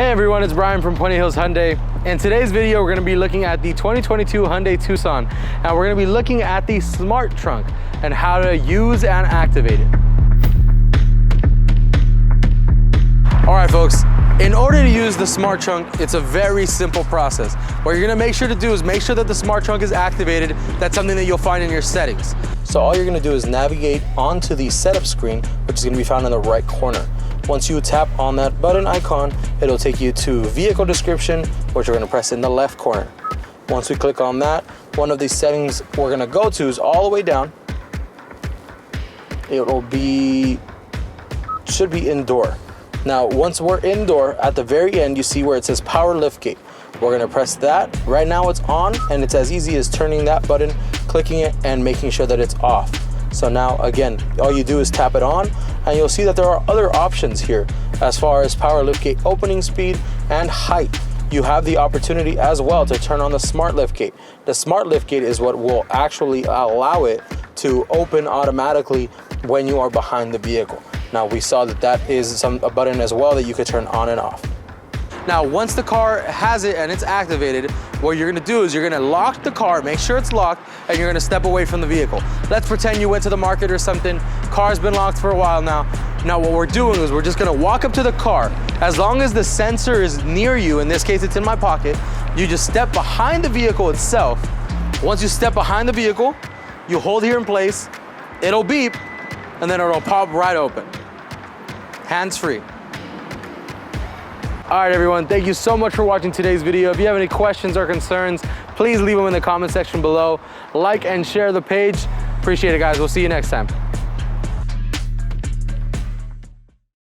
Hey everyone, it's Brian from Puente Hyundai. In today's video, we're gonna be looking at the 2022 Hyundai Tucson, and we're gonna be looking at the Smart Trunk and how to use and activate it. All right, folks, in order to use the Smart Trunk, it's a very simple process. What you're gonna make sure to do is make sure that the Smart Trunk is activated. That's something that you'll find in your settings. So all you're gonna do is navigate onto the setup screen, which is gonna be found in the right corner. Once you tap on that button icon, it'll take you to vehicle description, which we're gonna press in the left corner. Once we click on that, one of the settings we're gonna go to is all the way down. Should be indoor. Now, once we're indoor, at the very end, you see where it says power liftgate. We're gonna press that. Right now it's on, and it's as easy as turning that button, clicking it, and making sure that it's off. So now, again, all you do is tap it on, and you'll see that there are other options here as far as power liftgate opening speed and height. You have the opportunity as well to turn on the smart liftgate. The smart liftgate is what will actually allow it to open automatically when you are behind the vehicle. Now, we saw that that is a button as well that you could turn on and off. Now, once the car has it and it's activated, what you're gonna do is you're gonna lock the car, make sure it's locked, and you're gonna step away from the vehicle. Let's pretend you went to the market or something. Car's been locked for a while now. Now, what we're doing is we're just gonna walk up to the car. As long as the sensor is near you, in this case, it's in my pocket, you just step behind the vehicle itself. Once you step behind the vehicle, you hold here in place, it'll beep, and then it'll pop right open. Hands-free. All right, everyone, thank you so much for watching today's video. If you have any questions or concerns, please leave them in the comment section below. Like and share the page. Appreciate it, guys. We'll see you next time.